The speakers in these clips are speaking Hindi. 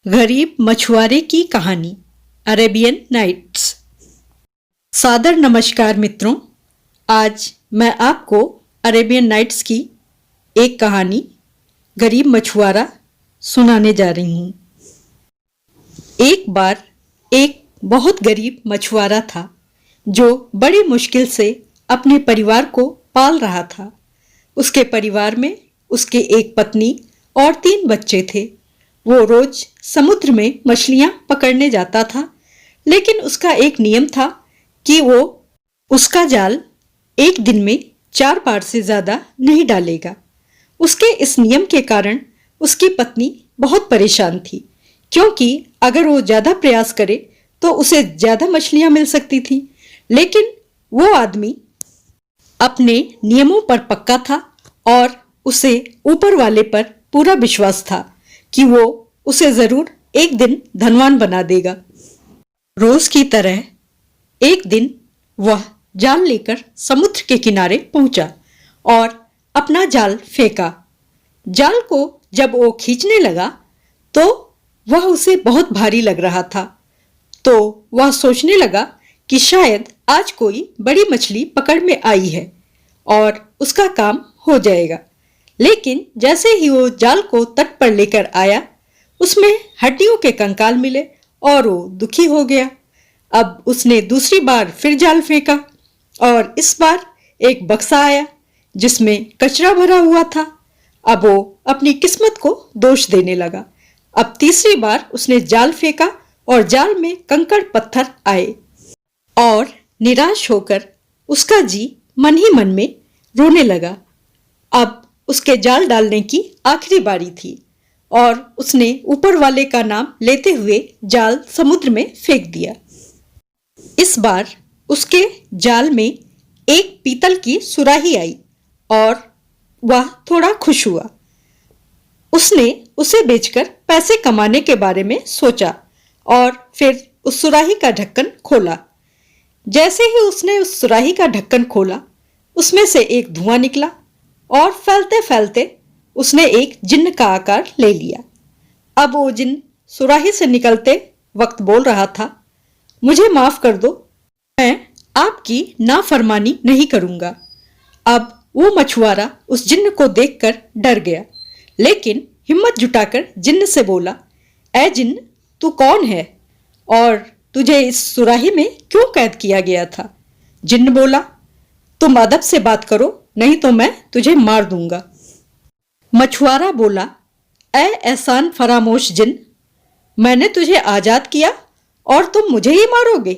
गरीब मछुआरे की कहानी अरेबियन नाइट्स। सादर नमस्कार मित्रों, आज मैं आपको अरेबियन नाइट्स की एक कहानी गरीब मछुआरा सुनाने जा रही हूँ। एक बार एक बहुत गरीब मछुआरा था जो बड़ी मुश्किल से अपने परिवार को पाल रहा था। उसके परिवार में उसके एक पत्नी और 3 बच्चे थे। वो रोज समुद्र में मछलियां पकड़ने जाता था, लेकिन उसका एक नियम था कि वो उसका जाल एक दिन में 4 बार से ज्यादा नहीं डालेगा। उसके इस नियम के कारण उसकी पत्नी बहुत परेशान थी, क्योंकि अगर वो ज्यादा प्रयास करे तो उसे ज्यादा मछलियां मिल सकती थी। लेकिन वो आदमी अपने नियमों पर पक्का था और उसे ऊपर वाले पर पूरा विश्वास था कि वो उसे जरूर एक दिन धनवान बना देगा। रोज की तरह एक दिन वह जाल लेकर समुद्र के किनारे पहुंचा और अपना जाल फेंका। जाल को जब वो खींचने लगा तो वह उसे बहुत भारी लग रहा था, तो वह सोचने लगा कि शायद आज कोई बड़ी मछली पकड़ में आई है और उसका काम हो जाएगा। लेकिन जैसे ही वो जाल को तट पर लेकर आया, उसमें हड्डियों के कंकाल मिले और वो दुखी हो गया। अब उसने दूसरी बार फिर जाल फेंका और इस बार एक बक्सा आया जिसमें कचरा भरा हुआ था। अब वो अपनी किस्मत को दोष देने लगा। अब तीसरी बार उसने जाल फेंका और जाल में कंकड़ पत्थर आए और निराश होकर उसका जी मन ही मन में रोने लगा। अब उसके जाल डालने की आखिरी बारी थी और उसने ऊपर वाले का नाम लेते हुए जाल समुद्र में फेंक दिया। इस बार उसके जाल में एक पीतल की सुराही आई और वह थोड़ा खुश हुआ। उसने उसे बेचकर पैसे कमाने के बारे में सोचा और फिर उस सुराही का ढक्कन खोला। जैसे ही उसने उस सुराही का ढक्कन खोला, उसमें से एक धुआं निकला और फैलते फैलते उसने एक जिन्न का आकार ले लिया। अब वो जिन्न सुराही से निकलते वक्त बोल रहा था, मुझे माफ कर दो, मैं आपकी नाफरमानी नहीं करूंगा। अब वो मछुआरा उस जिन्न को देखकर डर गया, लेकिन हिम्मत जुटाकर जिन्न से बोला, ऐ जिन्न, तू कौन है और तुझे इस सुराही में क्यों कैद किया गया था? जिन्न बोला, तुम अदब से बात करो, नहीं तो मैं तुझे मार दूंगा। मछुआरा बोला, ऐ एहसान फरामोश जिन्न, मैंने तुझे आजाद किया और तुम मुझे ही मारोगे?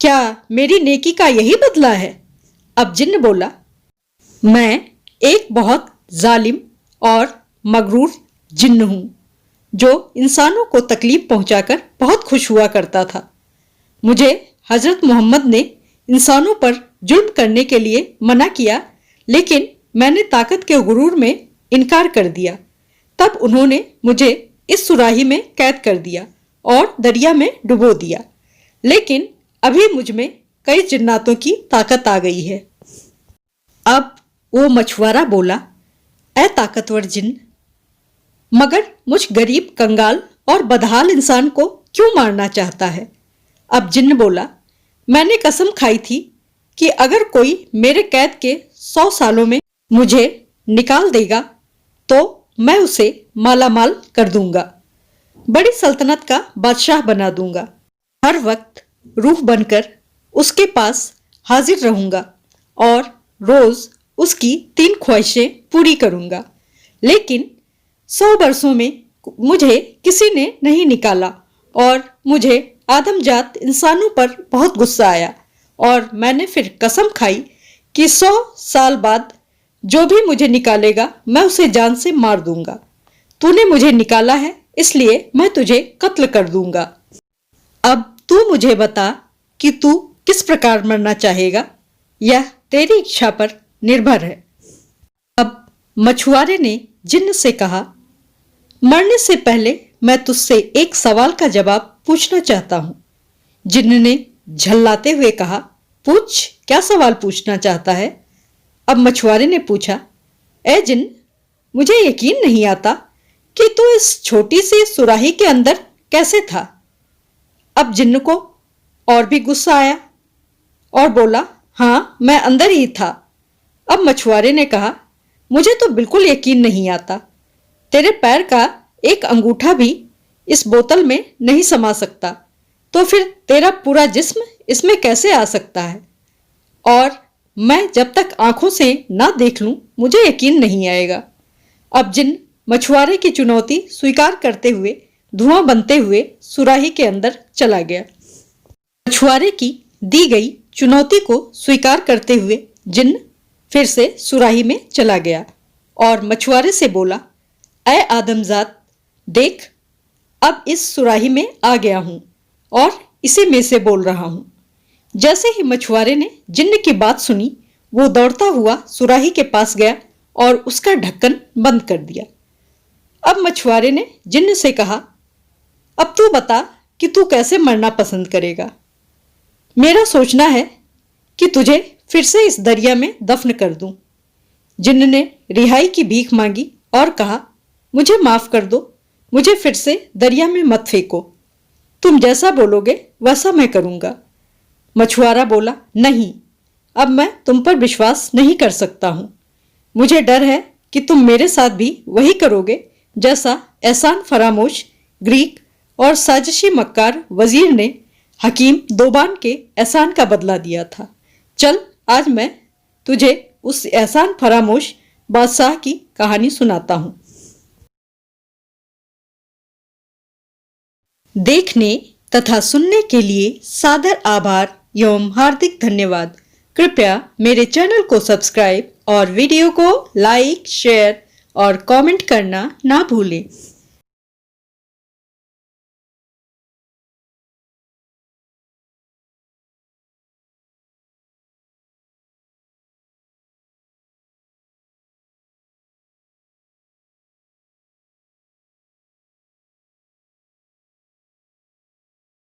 क्या मेरी नेकी का यही बदला है? अब जिन्न बोला, मैं एक बहुत जालिम और मगरूर जिन्न हूं जो इंसानों को तकलीफ पहुंचाकर बहुत खुश हुआ करता था। मुझे हजरत मोहम्मद ने इंसानों पर जुल्म करने के लिए मना किया, लेकिन मैंने ताकत के गुरूर में इनकार कर दिया। तब उन्होंने मुझे इस सुराही में कैद कर दिया और दरिया में डुबो दिया। लेकिन अभी मुझ में कई जिन्नातों की ताकत आ गई है। अब वो मछुआरा बोला, ऐ ताकतवर जिन्न, मगर मुझ गरीब कंगाल और बदहाल इंसान को क्यों मारना चाहता है? अब जिन्न बोला, मैंने कसम खाई थी कि अगर कोई मेरे कैद के 100 सालों में मुझे निकाल देगा तो मैं उसे मालामाल कर दूंगा, बड़ी सल्तनत का बादशाह बना दूंगा, हर वक्त रूह बनकर उसके पास हाजिर रहूंगा और रोज उसकी 3 ख्वाहिशें पूरी करूंगा। लेकिन 100 बरसों में मुझे किसी ने नहीं निकाला और मुझे आदमजात इंसानों पर बहुत गुस्सा आया और मैंने फिर कसम खाई कि 100 साल बाद जो भी मुझे निकालेगा मैं उसे जान से मार दूंगा। तूने मुझे निकाला है, इसलिए मैं तुझे कत्ल कर दूंगा। अब तू मुझे बता कि तू किस प्रकार मरना चाहेगा, यह तेरी इच्छा पर निर्भर है। अब मछुआरे ने जिन्न से कहा, मरने से पहले मैं तुझसे एक सवाल का जवाब पूछना चाहता हूं। जिन्न ने झल्लाते हुए कहा, पूछ, क्या सवाल पूछना चाहता है? अब मछुआरे ने पूछा, ए जिन्न, मुझे यकीन नहीं आता कि तू इस छोटी सी सुराही के अंदर कैसे था। अब जिन्न को और भी गुस्सा आया और बोला, हाँ मैं अंदर ही था। अब मछुआरे ने कहा, मुझे तो बिल्कुल यकीन नहीं आता, तेरे पैर का एक अंगूठा भी इस बोतल में नहीं समा सकता, तो फिर तेरा पूरा जिस्म इसमें कैसे आ सकता है। और मैं जब तक आंखों से ना देख लूं मुझे यकीन नहीं आएगा। अब जिन मछुआरे की चुनौती स्वीकार करते हुए धुआं बनते हुए सुराही के अंदर चला गया। मछुआरे की दी गई चुनौती को स्वीकार करते हुए जिन्न फिर से सुराही में चला गया और मछुआरे से बोला, ऐ आदमजात, देख अब इस सुराही में आ गया हूं और इसी में से बोल रहा हूं। जैसे ही मछुआरे ने जिन्न की बात सुनी, वो दौड़ता हुआ सुराही के पास गया और उसका ढक्कन बंद कर दिया। अब मछुआरे ने जिन्न से कहा, अब तू बता कि तू कैसे मरना पसंद करेगा। मेरा सोचना है कि तुझे फिर से इस दरिया में दफन कर दूं। जिन्न ने रिहाई की भीख मांगी और कहा, मुझे माफ कर दो, मुझे फिर से दरिया में मत फेंको, तुम जैसा बोलोगे वैसा मैं करूंगा। मछुआरा बोला, नहीं, अब मैं तुम पर विश्वास नहीं कर सकता हूं। मुझे डर है कि तुम मेरे साथ भी वही करोगे जैसा एहसान फरामोश ग्रीक और साजिशी मक्कार वजीर ने हकीम दोबान के एहसान का बदला दिया था। चल आज मैं तुझे उस एहसान फरामोश बादशाह की कहानी सुनाता हूं। देखने तथा सुनने के लिए सादर आभार एवं हार्दिक धन्यवाद। कृपया मेरे चैनल को सब्सक्राइब और वीडियो को लाइक, शेयर और कमेंट करना ना भूलें।